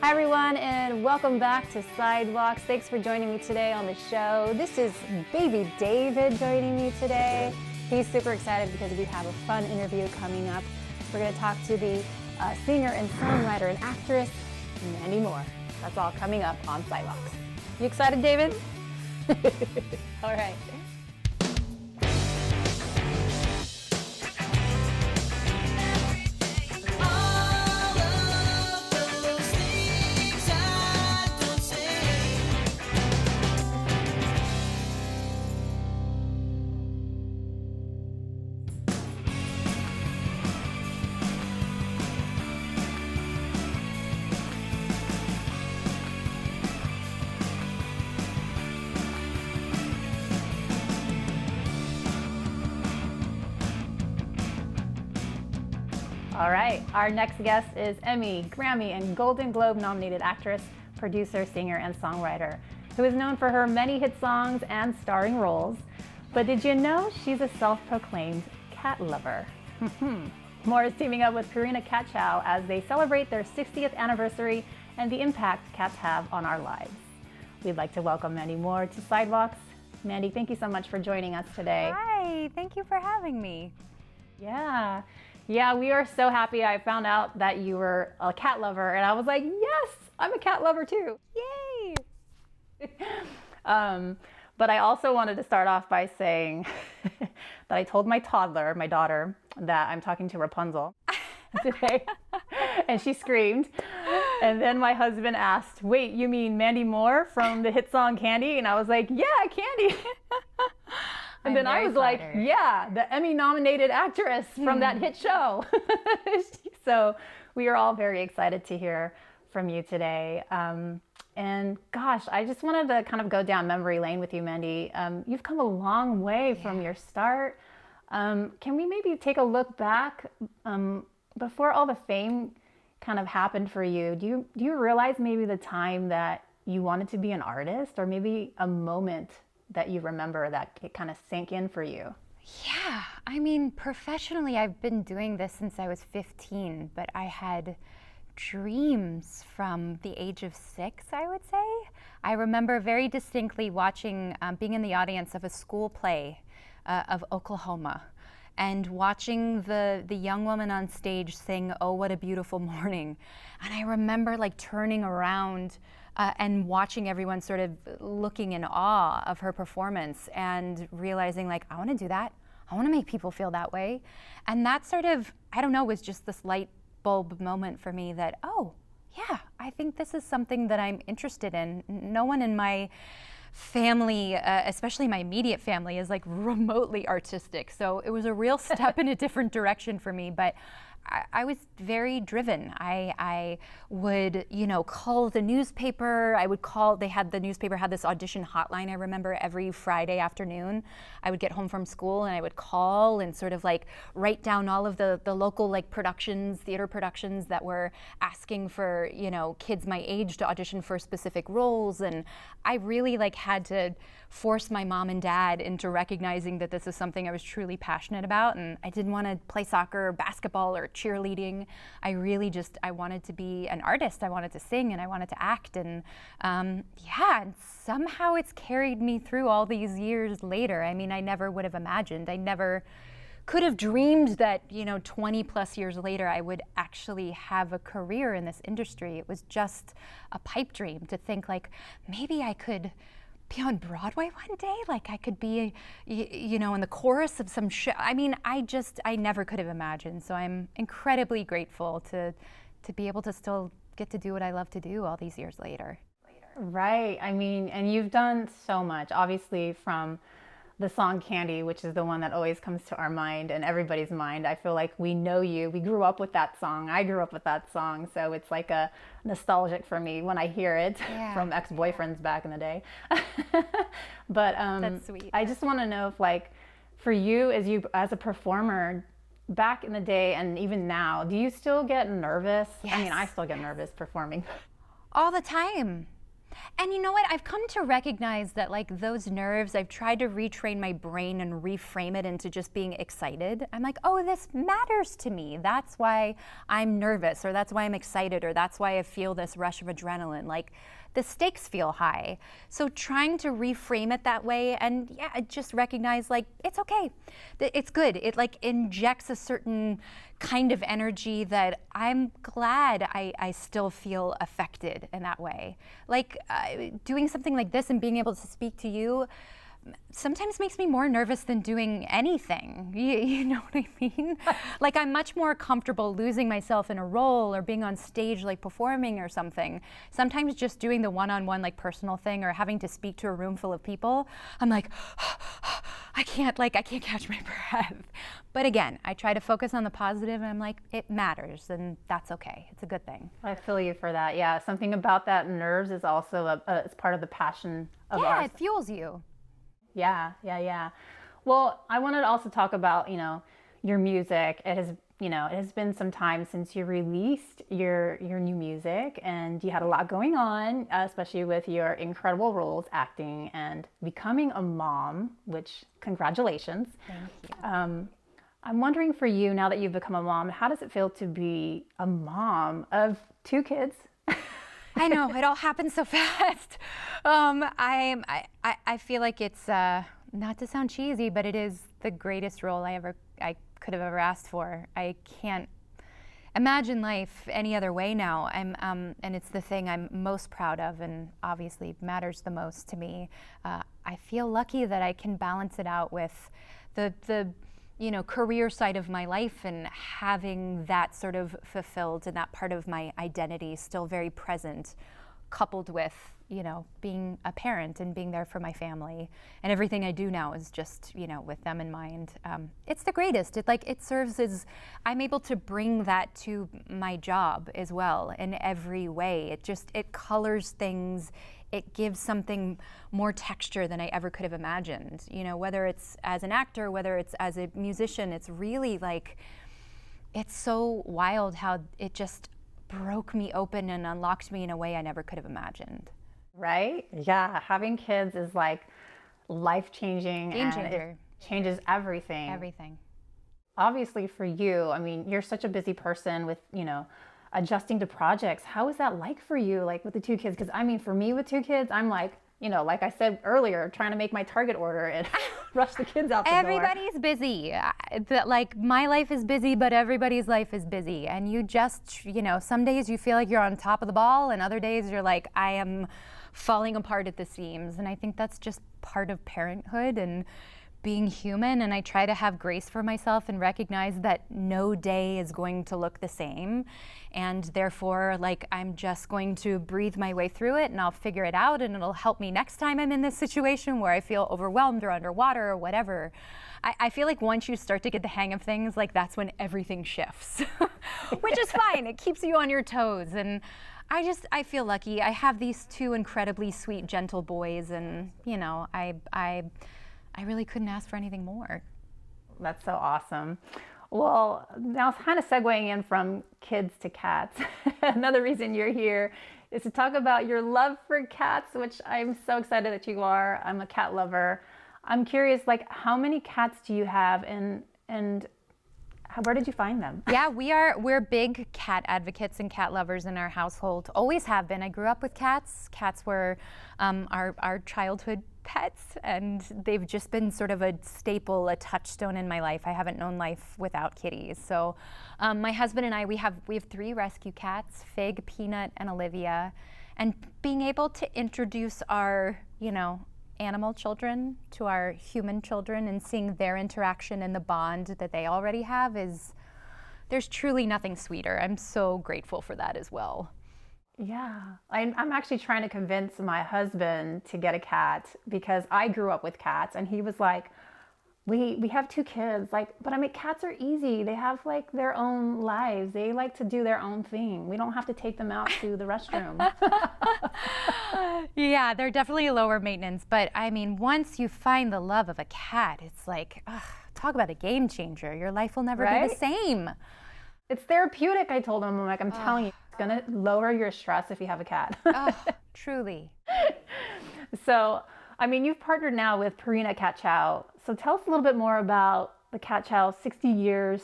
Hi everyone, and welcome back to Sidewalks. Thanks for joining me today on the show. This is baby David joining me today. He's super excited because we have a fun interview coming up. We're going to talk to the singer and songwriter and actress, Mandy Moore. That's all coming up on Sidewalks. You excited, David? All right. All right, our next guest is Emmy, Grammy, and Golden Globe nominated actress, producer, singer, and songwriter, who is known for her many hit songs and starring roles. But did you know she's a self-proclaimed cat lover? Moore is teaming up with Purina Cat Chow as they celebrate their 60th anniversary and the impact cats have on our lives. We'd like to welcome Mandy Moore to Sidewalks. Mandy, thank you so much for joining us today. Hi, thank you for having me. Yeah, we are so happy. I found out that you were a cat lover, and I was like, yes, I'm a cat lover too. Yay! But I also wanted to start off by saying that I told my toddler, my daughter, that I'm talking to Rapunzel today, and she screamed. And then my husband asked, wait, you mean Mandy Moore from the hit song Candy? And I was like, yeah, Candy. And then I was like, yeah, the Emmy-nominated actress from that hit show. So we are all very excited to hear from you today. And gosh, I just wanted to kind of go down memory lane with you, Mandy. You've come a long way from your start. Can we maybe take a look back before all the fame kind of happened for you? Do you realize maybe the time that you wanted to be an artist, or maybe a moment that you remember that it kind of sank in for you? Yeah, I mean, professionally, I've been doing this since I was 15, but I had dreams from the age of 6, I would say. I remember very distinctly watching, being in the audience of a school play of Oklahoma, and watching the young woman on stage sing "Oh, What a Beautiful Morning." And I remember like turning around and watching everyone sort of looking in awe of her performance and realizing like, I want to do that. I want to make people feel that way. And that sort of, I don't know, was just this light bulb moment for me that, oh, yeah, I think this is something that I'm interested in. No one in my family, especially my immediate family, is like remotely artistic. So it was a real step in a different direction for me. But I was very driven. I would, call the newspaper. The newspaper had this audition hotline, I remember, every Friday afternoon. I would get home from school and I would call and sort of like write down all of the local like productions, theater productions that were asking for, kids my age to audition for specific roles. And I really like had to force my mom and dad into recognizing that this is something I was truly passionate about. And I didn't want to play soccer or basketball or cheerleading. I really I wanted to be an artist. I wanted to sing and I wanted to act. And and somehow it's carried me through all these years later. I mean, I never would have imagined. I never could have dreamed that, 20 plus years later, I would actually have a career in this industry. It was just a pipe dream to think like, maybe I could be on Broadway one day, like I could be, in the chorus of some show. I mean, I never could have imagined. So I'm incredibly grateful to be able to still get to do what I love to do all these years later. Right. I mean, and you've done so much, obviously, from the song Candy, which is the one that always comes to our mind and everybody's mind. I feel like we know you. We grew up with that song. I grew up with that song. So it's like a nostalgic for me when I hear it from ex-boyfriends back in the day. But That's sweet. I just want to know if like for you as a performer back in the day and even now, do you still get nervous? Yes. I mean, I still get nervous performing. All the time. And you know what? I've come to recognize that like those nerves, I've tried to retrain my brain and reframe it into just being excited. I'm like, oh, this matters to me. That's why I'm nervous, or that's why I'm excited, or that's why I feel this rush of adrenaline. Like the stakes feel high. So trying to reframe it that way, and yeah, just recognize like it's okay. It's good. It like injects a certain kind of energy that I'm glad I still feel affected in that way. Like doing something like this and being able to speak to you sometimes makes me more nervous than doing anything. You know what I mean? Like I'm much more comfortable losing myself in a role or being on stage like performing or something. Sometimes just doing the one-on-one like personal thing or having to speak to a room full of people, I'm like, I can't catch my breath. But again, I try to focus on the positive and I'm like, it matters and that's okay. It's a good thing. I feel you for that. Yeah, something about that nerves is also it's part of the passion of Yeah, ours. it fuels you. Yeah. Well, I wanted to also talk about, your music. It has been some time since you released your new music, and you had a lot going on, especially with your incredible roles acting and becoming a mom, which congratulations. Thank you. I'm wondering for you, now that you've become a mom, how does it feel to be a mom of 2 kids? I know, it all happens so fast. I feel like it's, not to sound cheesy, but it is the greatest role I could have ever asked for. I can't imagine life any other way now. And it's the thing I'm most proud of and obviously matters the most to me. I feel lucky that I can balance it out with the career side of my life and having that sort of fulfilled and that part of my identity still very present, coupled with, being a parent and being there for my family. And everything I do now is just, with them in mind. It's the greatest. It serves as, I'm able to bring that to my job as well in every way. It colors things. It gives something more texture than I ever could have imagined. Whether it's as an actor, whether it's as a musician, it's really like, it's so wild how it just broke me open and unlocked me in a way I never could have imagined. Right? Yeah, having kids is like life-changing. Game changer. And it changes everything. Everything. Obviously for you, you're such a busy person with, adjusting to projects. How is that like for you, like with the 2 kids? Because for me with 2 kids, I'm like, like I said earlier, trying to make my Target order and rush the kids out the door. Everybody's busy. Like my life is busy, but everybody's life is busy. And you just, some days you feel like you're on top of the ball, and other days you're like, I am falling apart at the seams. And I think that's just part of parenthood and being human. And I try to have grace for myself and recognize that no day is going to look the same. And therefore, like, I'm just going to breathe my way through it and I'll figure it out, and it'll help me next time I'm in this situation where I feel overwhelmed or underwater or whatever. I feel like once you start to get the hang of things, like that's when everything shifts, which is fine. It keeps you on your toes. And I feel lucky. I have these 2 incredibly sweet, gentle boys, and I really couldn't ask for anything more. That's so awesome. Well, now kind of segueing in from kids to cats, another reason you're here is to talk about your love for cats, which I'm so excited that you are. I'm a cat lover. I'm curious, like, how many cats do you have, and where did you find them? Yeah, we're big cat advocates and cat lovers in our household. Always have been. I grew up with cats. Cats were our childhood pets, and they've just been sort of a staple, a touchstone in my life. I haven't known life without kitties. So my husband and I, we have 3 rescue cats, Fig, Peanut, and Olivia. And being able to introduce our, animal children to our human children and seeing their interaction and the bond that they already have there's truly nothing sweeter. I'm so grateful for that as well. Yeah, I'm actually trying to convince my husband to get a cat because I grew up with cats, and he was like, we have 2 kids, like, but cats are easy. They have like their own lives. They like to do their own thing. We don't have to take them out to the restroom. Yeah, they're definitely lower maintenance, but once you find the love of a cat, it's like, talk about a game changer. Your life will never be the same. It's therapeutic, I told him. I'm telling you, it's gonna lower your stress if you have a cat. Oh, truly. So, I mean, you've partnered now with Purina Cat Chow. So tell us a little bit more about the Cat Chow 60 Years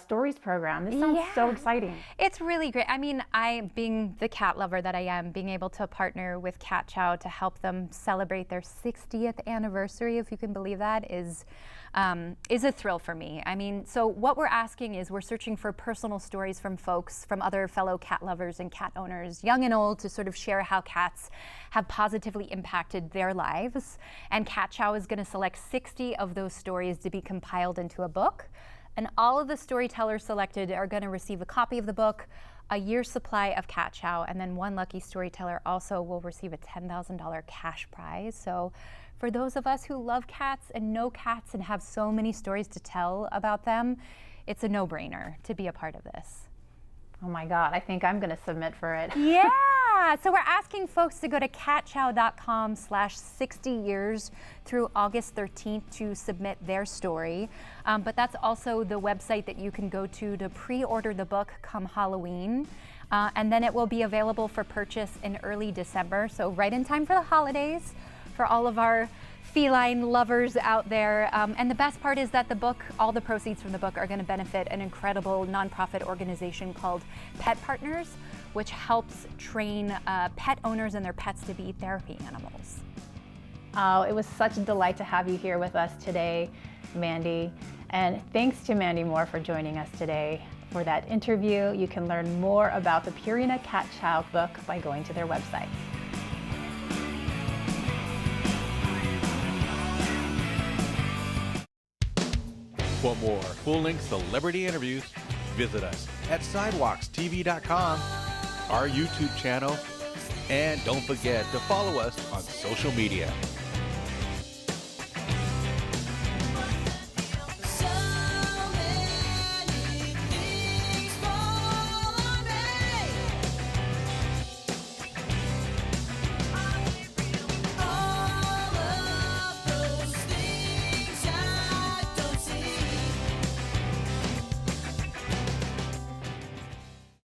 Stories program. This sounds so exciting. It's really great. I mean, I, being the cat lover that I am, being able to partner with Cat Chow to help them celebrate their 60th anniversary, if you can believe that, is a thrill for me. I mean, so what we're asking is we're searching for personal stories from folks, from other fellow cat lovers and cat owners, young and old, to sort of share how cats have positively impacted their lives. And Cat Chow is going to select 60 of those stories to be compiled into a book. And all of the storytellers selected are going to receive a copy of the book, a year's supply of Cat Chow, and then one lucky storyteller also will receive a $10,000 cash prize. So for those of us who love cats and know cats and have so many stories to tell about them, it's a no-brainer to be a part of this. Oh my God, I think I'm going to submit for it. Yeah, so we're asking folks to go to catchow.com/60years through August 13th to submit their story. But that's also the website that you can go to pre-order the book come Halloween. And then it will be available for purchase in early December, so right in time for the holidays for all of our feline lovers out there. And the best part is that the book, all the proceeds from the book are going to benefit an incredible nonprofit organization called Pet Partners, which helps train pet owners and their pets to be therapy animals. Oh, it was such a delight to have you here with us today, Mandy. And thanks to Mandy Moore for joining us today for that interview. You can learn more about the Purina Cat Chow book by going to their website. For more full-length celebrity interviews, visit us at sidewalkstv.com, our YouTube channel, and don't forget to follow us on social media.